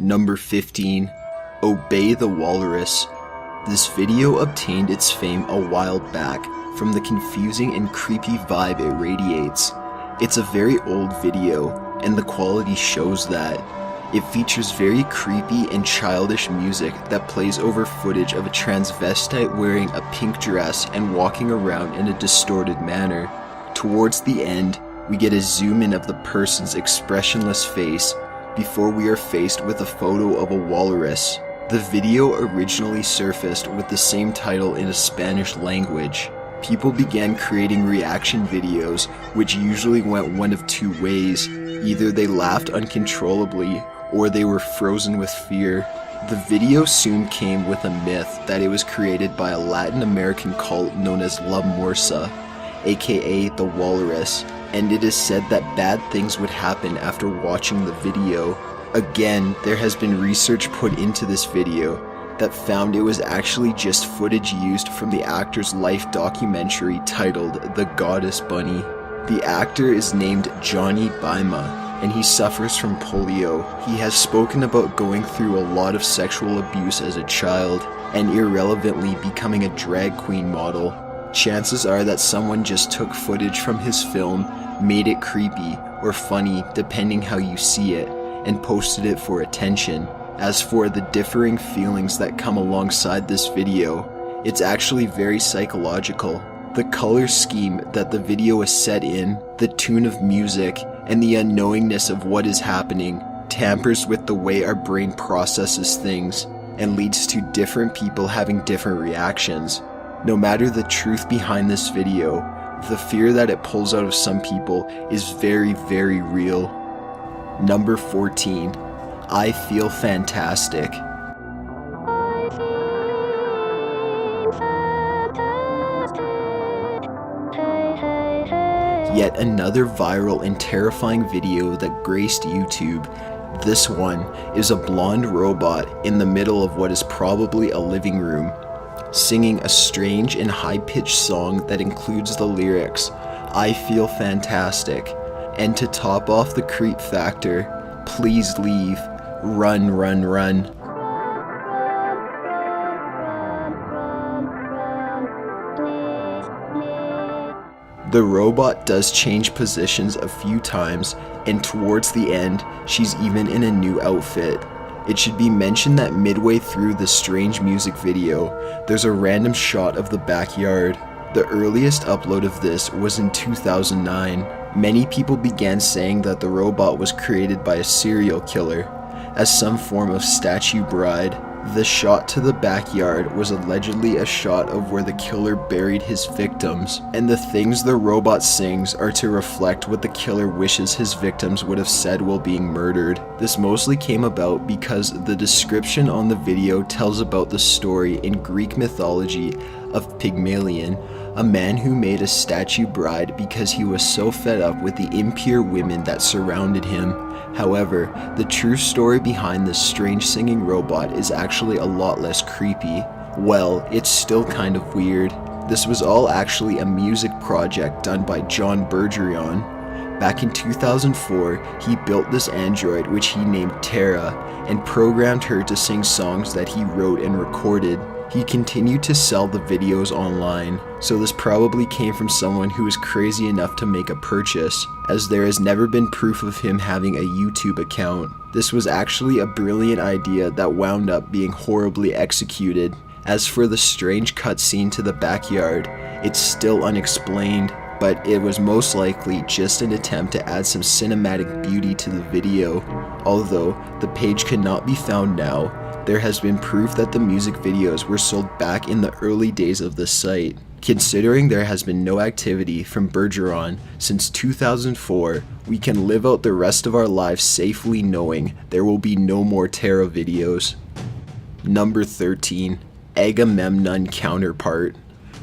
Number 15. Obey the Walrus. This video obtained its fame a while back from the confusing and creepy vibe it radiates. It's a very old video, and the quality shows that. It features very creepy and childish music that plays over footage of a transvestite wearing a pink dress and walking around in a distorted manner. Towards the end, we get a zoom in of the person's expressionless face before we are faced with a photo of a walrus. The video originally surfaced with the same title in a Spanish language. People began creating reaction videos, which usually went one of two ways. Either they laughed uncontrollably, or they were frozen with fear. The video soon came with a myth that it was created by a Latin American cult known as La Morsa, aka the Walrus, and it is said that bad things would happen after watching the video. Again, there has been research put into this video that found it was actually just footage used from the actor's life documentary titled The Goddess Bunny. The actor is named Johnny Baima, and he suffers from polio. He has spoken about going through a lot of sexual abuse as a child, and irrelevantly becoming a drag queen model. Chances are that someone just took footage from his film, made it creepy or funny depending how you see it, and posted it for attention. As for the differing feelings that come alongside this video, it's actually very psychological. The color scheme that the video is set in, the tune of music, and the unknowingness of what is happening tampers with the way our brain processes things and leads to different people having different reactions. No matter the truth behind this video, the fear that it pulls out of some people is very, very real. Number 14. I feel fantastic. Yet another viral and terrifying video that graced YouTube. This one is a blonde robot in the middle of what is probably a living room, singing a strange and high-pitched song that includes the lyrics, "I feel fantastic," and to top off the creep factor, "Please leave, run, run, run." The robot does change positions a few times, and towards the end, she's even in a new outfit. It should be mentioned that midway through the strange music video, there's a random shot of the backyard. The earliest upload of this was in 2009. Many people began saying that the robot was created by a serial killer, as some form of statue bride. The shot to the backyard was allegedly a shot of where the killer buried his victims, and the things the robot sings are to reflect what the killer wishes his victims would have said while being murdered. This mostly came about because the description on the video tells about the story in Greek mythology of Pygmalion, a man who made a statue bride because he was so fed up with the impure women that surrounded him. However, the true story behind this strange singing robot is actually a lot less creepy. Well, it's still kind of weird. This was all actually a music project done by John Bergeron. Back in 2004, he built this android which he named Tara and programmed her to sing songs that he wrote and recorded. He continued to sell the videos online, so this probably came from someone who was crazy enough to make a purchase, as there has never been proof of him having a YouTube account. This was actually a brilliant idea that wound up being horribly executed. As for the strange cutscene to the backyard, it's still unexplained, but it was most likely just an attempt to add some cinematic beauty to the video. Although the page cannot be found now, there has been proof that the music videos were sold back in the early days of the site. Considering there has been no activity from Bergeron since 2004, we can live out the rest of our lives safely knowing there will be no more Terra videos. Number 13. Agamemnon Counterpart.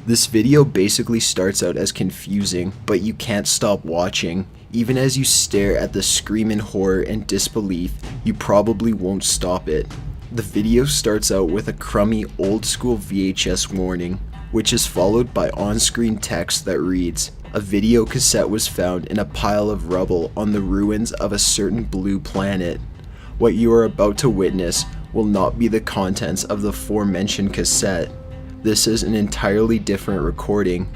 This video basically starts out as confusing, but you can't stop watching. Even as you stare at the scream in horror and disbelief, you probably won't stop it. The video starts out with a crummy old school VHS warning, which is followed by on-screen text that reads, "A video cassette was found in a pile of rubble on the ruins of a certain blue planet." What you are about to witness will not be the contents of the aforementioned cassette. This is an entirely different recording,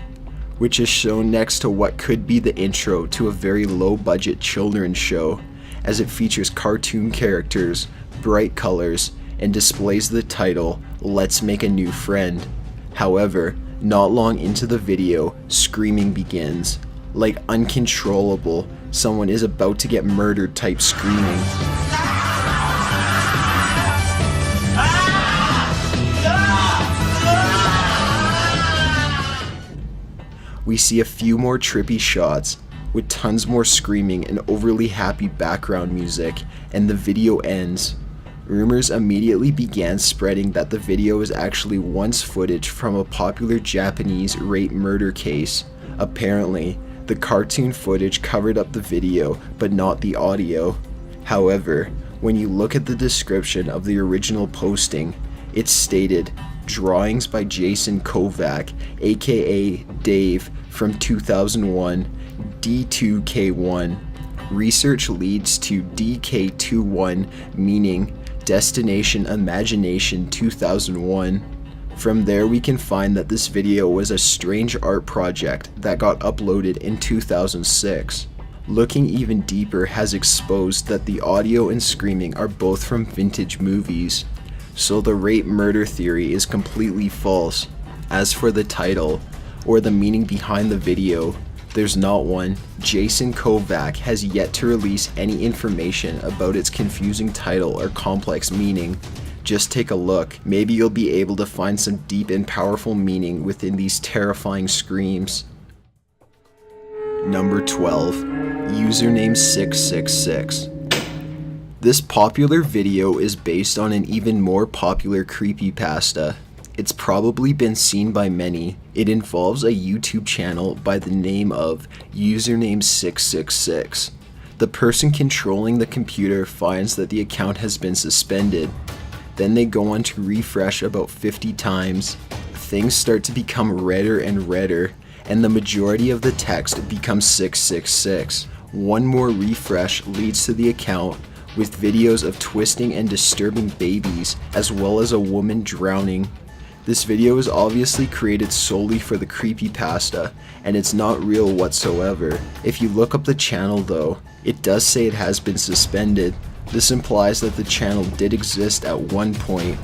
which is shown next to what could be the intro to a very low-budget children's show, as it features cartoon characters, bright colors, and displays the title, "Let's Make a New Friend." However, not long into the video, screaming begins. Like uncontrollable, someone is about to get murdered type screaming. We see a few more trippy shots, with tons more screaming and overly happy background music, and the video ends. Rumors immediately began spreading that the video is actually once footage from a popular Japanese rape murder case. Apparently, the cartoon footage covered up the video, but not the audio. However, when you look at the description of the original posting, it stated, "Drawings by Jason Kovac, aka Dave, from 2001, D2K1. Research leads to DK21, meaning Destination Imagination 2001. From there we can find that this video was a strange art project that got uploaded in 2006. Looking even deeper has exposed that the audio and screaming are both from vintage movies. So the rape murder theory is completely false. As for the title, or the meaning behind the video, there's not one. Jason Kovac has yet to release any information about its confusing title or complex meaning. Just take a look, maybe you'll be able to find some deep and powerful meaning within these terrifying screams. Number 12, username 666. This popular video is based on an even more popular creepypasta. It's probably been seen by many. It involves a YouTube channel by the name of username 666. The person controlling the computer finds that the account has been suspended. Then they go on to refresh about 50 times. Things start to become redder and redder, and the majority of the text becomes 666. One more refresh leads to the account with videos of twisting and disturbing babies, as well as a woman drowning. This video is obviously created solely for the creepypasta, and it's not real whatsoever. If you look up the channel though, it does say it has been suspended. This implies that the channel did exist at one point.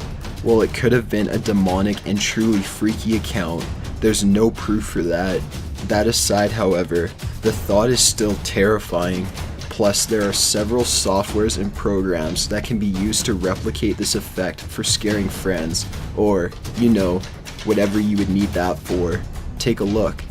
While it could have been a demonic and truly freaky account, there's no proof for that. That aside, however, the thought is still terrifying. Plus, there are several softwares and programs that can be used to replicate this effect for scaring friends, or, you know, whatever you would need that for. Take a look.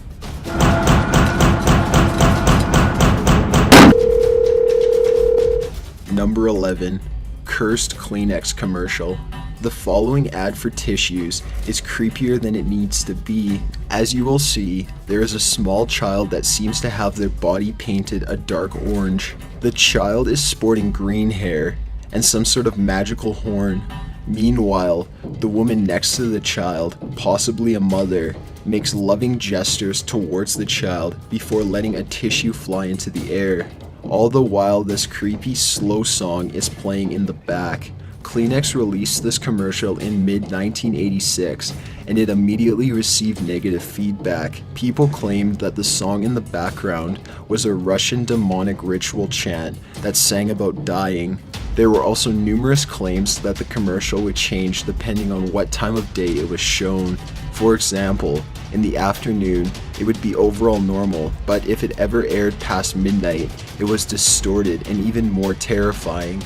Number 11, Cursed Kleenex Commercial. The following ad for tissues is creepier than it needs to be. As you will see, there is a small child that seems to have their body painted a dark orange. The child is sporting green hair and some sort of magical horn. Meanwhile, the woman next to the child, possibly a mother, makes loving gestures towards the child before letting a tissue fly into the air. All the while, this creepy slow song is playing in the back. Kleenex released this commercial in mid-1986, and it immediately received negative feedback. People claimed that the song in the background was a Russian demonic ritual chant that sang about dying. There were also numerous claims that the commercial would change depending on what time of day it was shown. For example, in the afternoon, it would be overall normal, but if it ever aired past midnight, it was distorted and even more terrifying.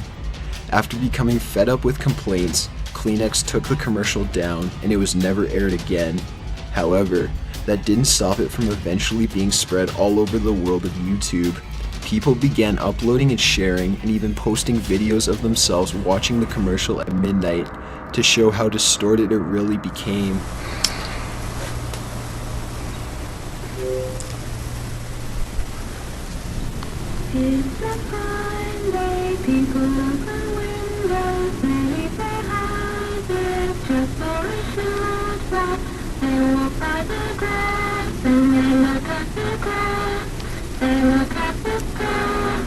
After becoming fed up with complaints, Kleenex took the commercial down and it was never aired again. However, that didn't stop it from eventually being spread all over the world of YouTube. People began uploading and sharing and even posting videos of themselves watching the commercial at midnight to show how distorted it really became. It's a fine day, people open windows, they leave their houses just for a short while. They walk by the grass and they look at the grass, they look at the grass,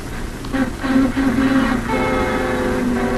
the sun to be a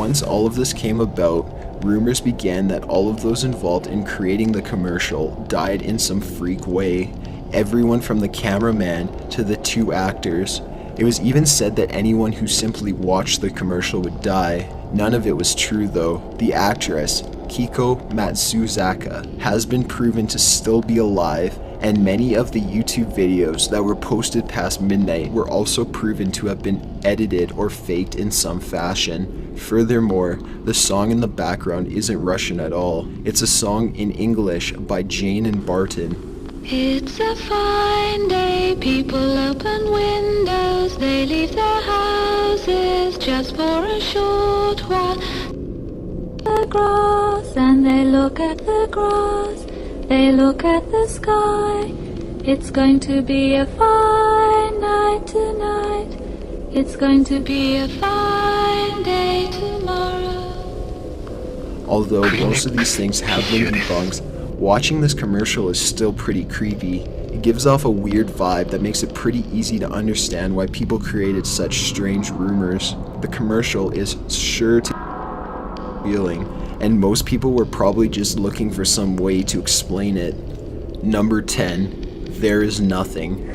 once all of this came about, rumors began that all of those involved in creating the commercial died in some freak way. Everyone from the cameraman to the 2 actors. It was even said that anyone who simply watched the commercial would die. None of it was true though. The actress, Kiko Matsuzaka, has been proven to still be alive, and many of the YouTube videos that were posted past midnight were also proven to have been edited or faked in some fashion. Furthermore, the song in the background isn't Russian at all. It's a song in English by Jane and Barton. It's a fine day, people open windows, they leave their houses just for a short while. The grass, and they look at the grass, they look at the sky. It's going to be a fine night tonight, it's going to be a fine day tomorrow. Although most of these things have been debunked, watching this commercial is still pretty creepy. It gives off a weird vibe that makes it pretty easy to understand why people created such strange rumors. The commercial is sure to be feeling, and most people were probably just looking for some way to explain it. Number 10. There is nothing.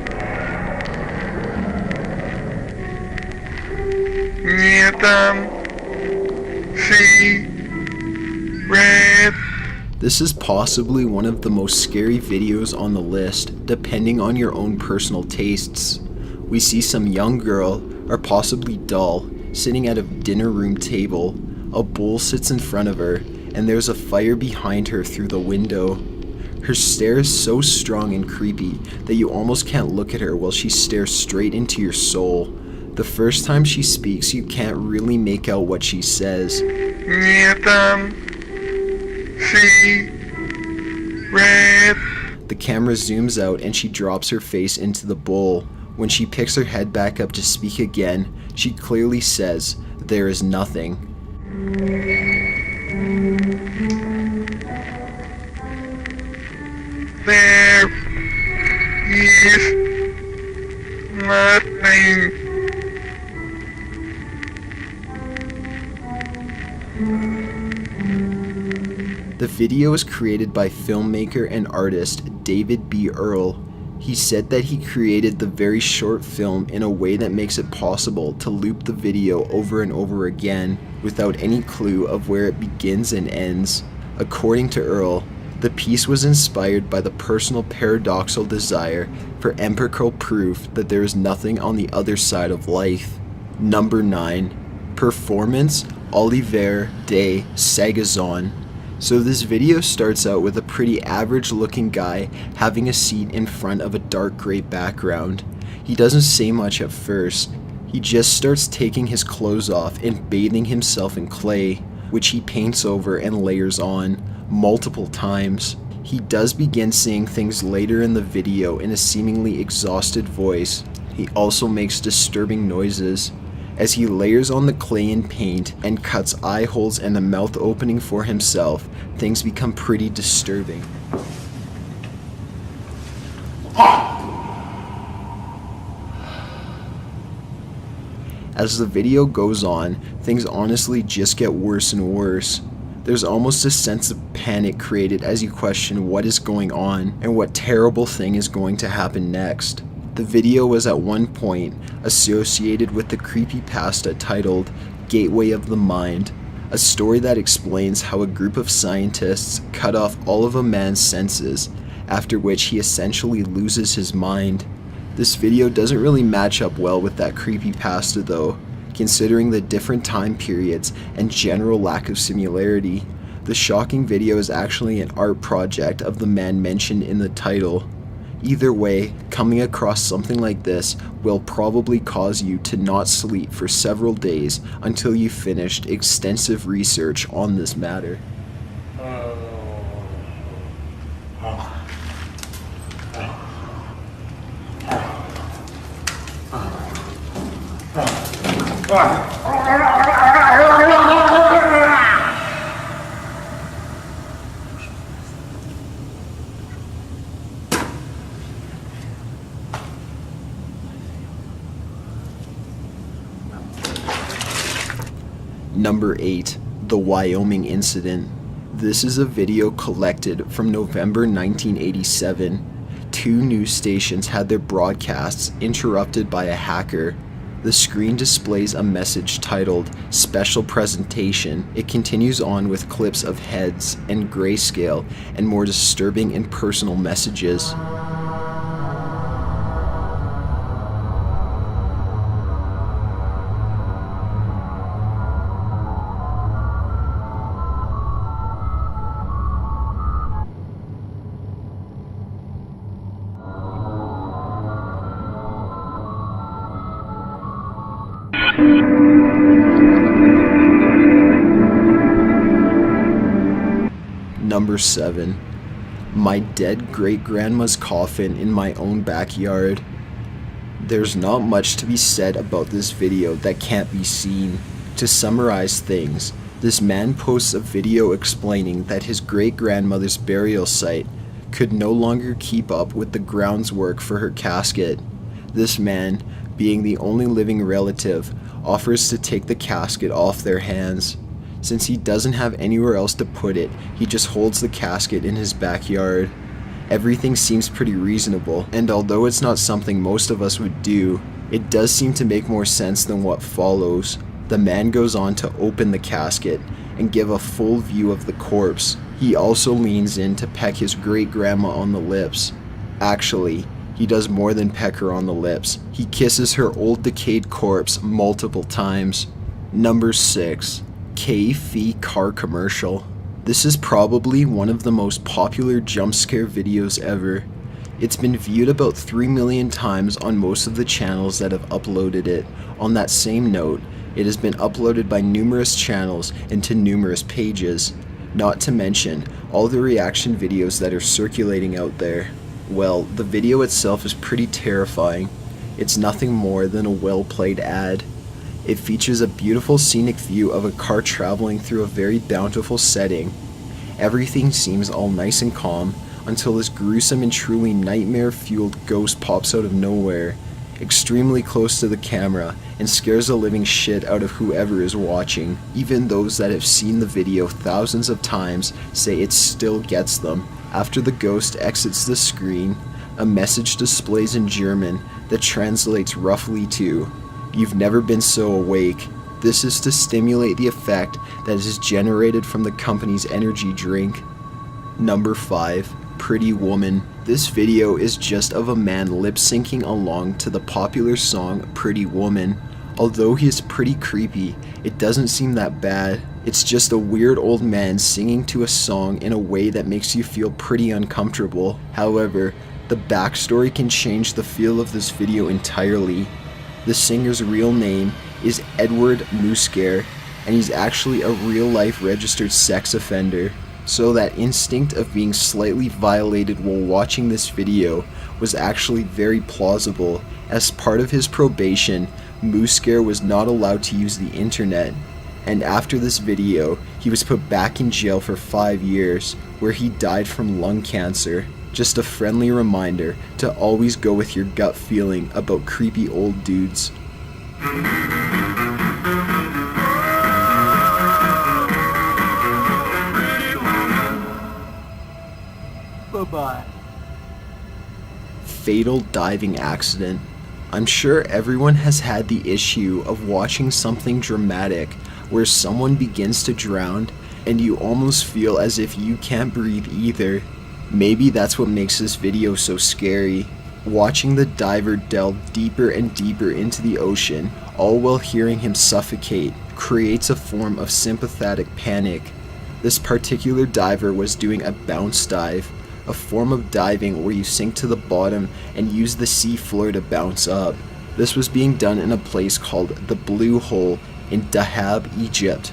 This is possibly one of the most scary videos on the list, depending on your own personal tastes. We see some young girl, or possibly doll, sitting at a dinner room table. A bowl sits in front of her, and there's a fire behind her through the window. Her stare is so strong and creepy that you almost can't look at her while she stares straight into your soul. The first time she speaks, you can't really make out what she says. The camera zooms out and she drops her face into the bowl. When she picks her head back up to speak again, she clearly says, "There is nothing." There is nothing. The video was created by filmmaker and artist David B. Earl. He said that he created the very short film in a way that makes it possible to loop the video over and over again without any clue of where it begins and ends. According to Earl, the piece was inspired by the personal paradoxical desire for empirical proof that there is nothing on the other side of life. Number 9. Performance Olivier de Sagazon. So this video starts out with a pretty average looking guy having a seat in front of a dark gray background. He doesn't say much at first. He just starts taking his clothes off and bathing himself in clay, which he paints over and layers on multiple times. He does begin saying things later in the video in a seemingly exhausted voice. He also makes disturbing noises. As he layers on the clay and paint and cuts eye holes and a mouth opening for himself, things become pretty disturbing. As the video goes on, things honestly just get worse and worse. There's almost a sense of panic created as you question what is going on and what terrible thing is going to happen next. The video was at one point associated with the creepypasta titled Gateway of the Mind, a story that explains how a group of scientists cut off all of a man's senses, after which he essentially loses his mind. This video doesn't really match up well with that creepypasta though, considering the different time periods and general lack of similarity. The shocking video is actually an art project of the man mentioned in the title. Either way, coming across something like this will probably cause you to not sleep for several days until you've finished extensive research on this matter. Number 8. The Wyoming Incident. This is a video collected from November 1987. Two news stations had their broadcasts interrupted by a hacker. The screen displays a message titled Special Presentation. It continues on with clips of heads and grayscale and more disturbing and personal messages. Number 7. My dead great-grandma's coffin in my own backyard. There's not much to be said about this video that can't be seen. To summarize things, this man posts a video explaining that his great-grandmother's burial site could no longer keep up with the groundswork for her casket. This man, being the only living relative, offers to take the casket off their hands. Since he doesn't have anywhere else to put it, he just holds the casket in his backyard. Everything seems pretty reasonable, and although it's not something most of us would do, it does seem to make more sense than what follows. The man goes on to open the casket and give a full view of the corpse. He also leans in to peck his great-grandma on the lips. Actually, he does more than peck her on the lips. He kisses her old decayed corpse multiple times. Number 6. K-Fee car commercial. This is probably one of the most popular jump scare videos ever. It's been viewed about 3 million times on most of the channels that have uploaded it. On that same note, it has been uploaded by numerous channels and to numerous pages, not to mention all the reaction videos that are circulating out there. Well, the video itself is pretty terrifying. It's nothing more than a well-played ad. It features a beautiful scenic view of a car traveling through a very bountiful setting. Everything seems all nice and calm until this gruesome and truly nightmare-fueled ghost pops out of nowhere, extremely close to the camera, and scares the living shit out of whoever is watching. Even those that have seen the video thousands of times say it still gets them. After the ghost exits the screen, a message displays in German that translates roughly to, "You've never been so awake." This is to stimulate the effect that is generated from the company's energy drink. Number 5. Pretty Woman. This video is just of a man lip-syncing along to the popular song Pretty Woman. Although he is pretty creepy, it doesn't seem that bad. It's just a weird old man singing to a song in a way that makes you feel pretty uncomfortable. However, the backstory can change the feel of this video entirely. The singer's real name is Edward Muscare, and he's actually a real-life registered sex offender. So that instinct of being slightly violated while watching this video was actually very plausible. As part of his probation, Muscare was not allowed to use the internet, and after this video, he was put back in jail for 5 years, where he died from lung cancer. Just a friendly reminder to always go with your gut feeling about creepy old dudes. Bye-bye. Fatal diving accident. I'm sure everyone has had the issue of watching something dramatic where someone begins to drown and you almost feel as if you can't breathe either. Maybe that's what makes this video so scary. Watching the diver delve deeper and deeper into the ocean, all while hearing him suffocate, creates a form of sympathetic panic. This particular diver was doing a bounce dive, a form of diving where you sink to the bottom and use the sea floor to bounce up. This was being done in a place called the Blue Hole in Dahab, Egypt,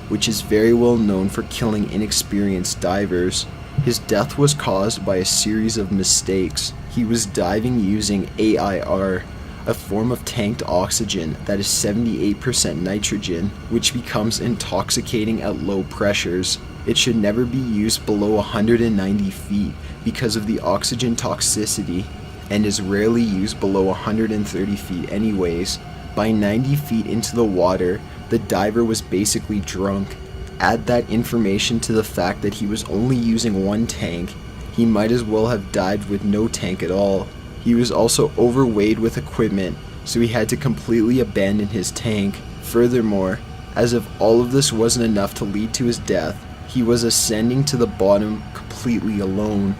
which is very well known for killing inexperienced divers. His death was caused by a series of mistakes. He was diving using AIR, a form of tanked oxygen that is 78% nitrogen, which becomes intoxicating at low pressures. It should never be used below 190 feet because of the oxygen toxicity, and is rarely used below 130 feet anyways. By 90 feet into the water, The diver was basically drunk. Add that information to the fact that he was only using one tank. He might as well have dived with no tank at all. He was also overweight with equipment, so he had to completely abandon his tank. Furthermore, as if all of this wasn't enough to lead to his death, he was ascending to the bottom completely alone,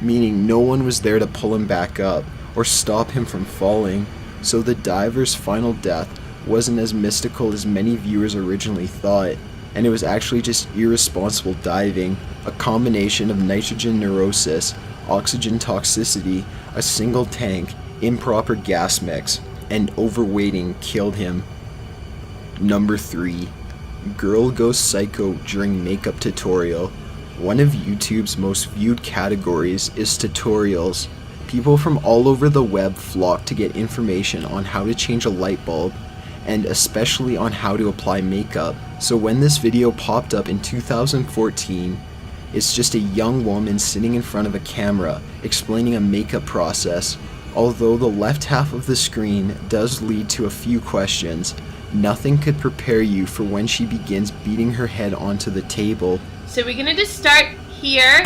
meaning no one was there to pull him back up or stop him from falling. So the diver's final death wasn't as mystical as many viewers originally thought, and it was actually just irresponsible diving. A combination of nitrogen neurosis, oxygen toxicity, a single tank, improper gas mix, and overweighting killed him. Number 3. Girl goes psycho during makeup tutorial. One of YouTube's most viewed categories is tutorials. People from all over the web flock to get information on how to change a light bulb, and especially on how to apply makeup. So when this video popped up in 2014, it's just a young woman sitting in front of a camera explaining a makeup process. Although the left half of the screen does lead to a few questions, nothing could prepare you for when she begins beating her head onto the table. So we're gonna just start here.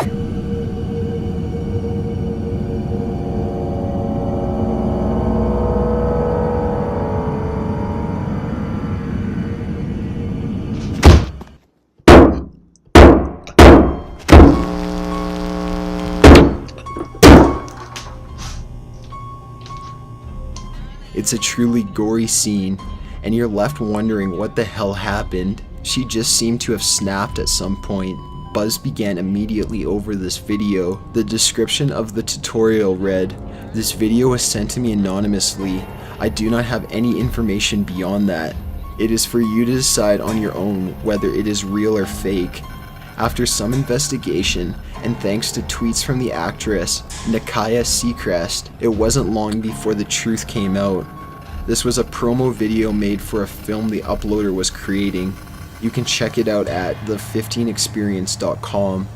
It's a truly gory scene, and you're left wondering what the hell happened. She just seemed to have snapped at some point. Buzz began immediately over this video. The description of the tutorial read, "This video was sent to me anonymously. I do not have any information beyond that. It is for you to decide on your own whether it is real or fake." After some investigation, and thanks to tweets from the actress, Nakaya Seacrest, it wasn't long before the truth came out. This was a promo video made for a film the uploader was creating. You can check it out at the15experience.com.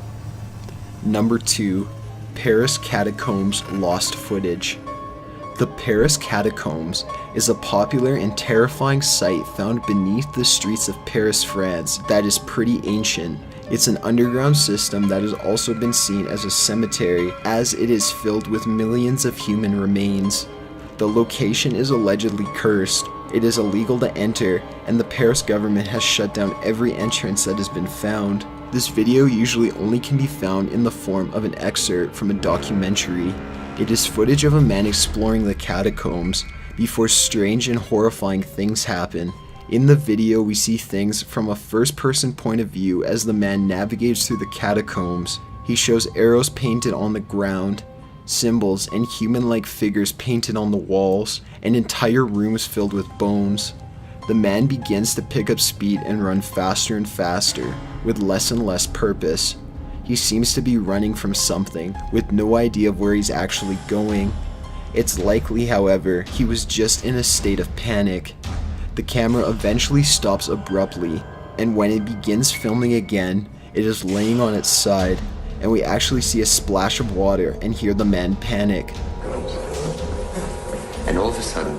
Number 2. Paris Catacombs Lost Footage. The Paris Catacombs is a popular and terrifying site found beneath the streets of Paris, France that is pretty ancient. It's an underground system that has also been seen as a cemetery, as it is filled with millions of human remains. The location is allegedly cursed. It is illegal to enter, and the Paris government has shut down every entrance that has been found. This video usually only can be found in the form of an excerpt from a documentary. It is footage of a man exploring the catacombs before strange and horrifying things happen. In the video, we see things from a first-person point of view as the man navigates through the catacombs. He shows arrows painted on the ground, symbols and human-like figures painted on the walls, and entire rooms filled with bones. The man begins to pick up speed and run faster and faster, with less and less purpose. He seems to be running from something, with no idea of where he's actually going. It's likely, however, he was just in a state of panic. The camera eventually stops abruptly, and when it begins filming again, it is laying on its side, and we actually see a splash of water and hear the man panic. And all of a sudden,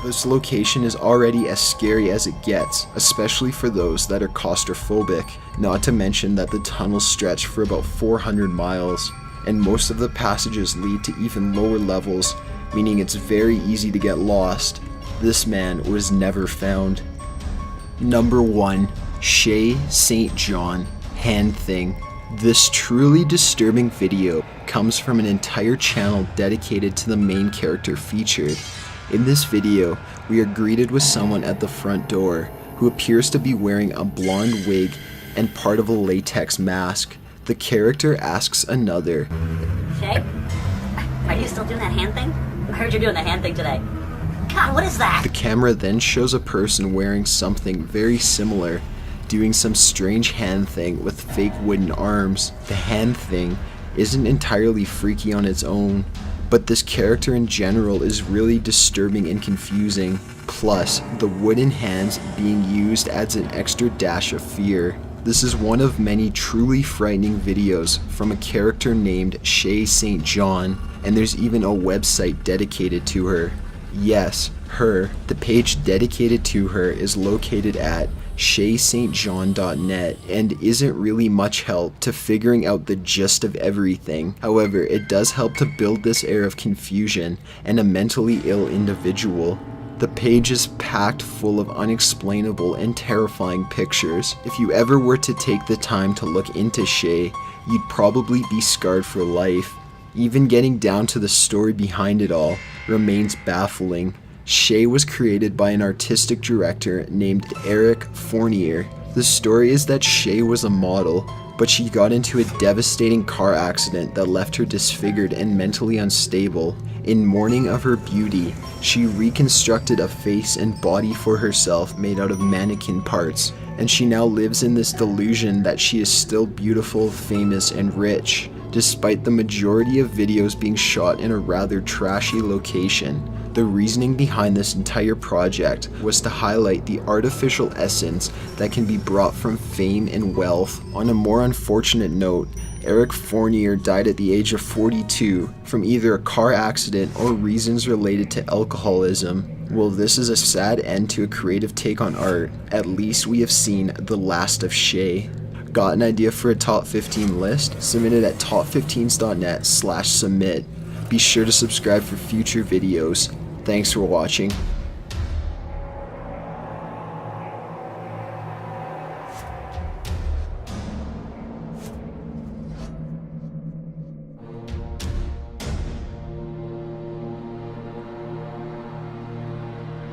this location is already as scary as it gets, especially for those that are claustrophobic, not to mention that the tunnels stretch for about 400 miles. And most of the passages lead to even lower levels, meaning it's very easy to get lost. This man was never found. Number 1. Shay St. John Hand Thing. This truly disturbing video comes from an entire channel dedicated to the main character featured. In this video, we are greeted with someone at the front door who appears to be wearing a blonde wig and part of a latex mask. The character asks another, Shay, are you still doing that hand thing? I heard you're doing the hand thing today. God, what is that? The camera then shows a person wearing something very similar, doing some strange hand thing with fake wooden arms. The hand thing isn't entirely freaky on its own, but this character in general is really disturbing and confusing. Plus, the wooden hands being used adds an extra dash of fear. This is one of many truly frightening videos from a character named Shay St. John, and there's even a website dedicated to her. Yes, her. The page dedicated to her is located at shaystjohn.net and isn't really much help to figuring out the gist of everything. However, it does help to build this air of confusion and a mentally ill individual. The page is packed full of unexplainable and terrifying pictures. If you ever were to take the time to look into Shay, you'd probably be scarred for life. Even getting down to the story behind it all remains baffling. Shay was created by an artistic director named Eric Fournier. The story is that Shay was a model, but she got into a devastating car accident that left her disfigured and mentally unstable. In mourning of her beauty, she reconstructed a face and body for herself made out of mannequin parts, and she now lives in this delusion that she is still beautiful, famous, and rich, despite the majority of videos being shot in a rather trashy location. The reasoning behind this entire project was to highlight the artificial essence that can be brought from fame and wealth. On a more unfortunate note, Eric Fournier died at the age of 42 from either a car accident or reasons related to alcoholism. Well, this is a sad end to a creative take on art. At least we have seen the last of Shay. Got an idea for a top 15 list? Submit it at top15s.net/submit. Be sure to subscribe for future videos. Thanks for watching.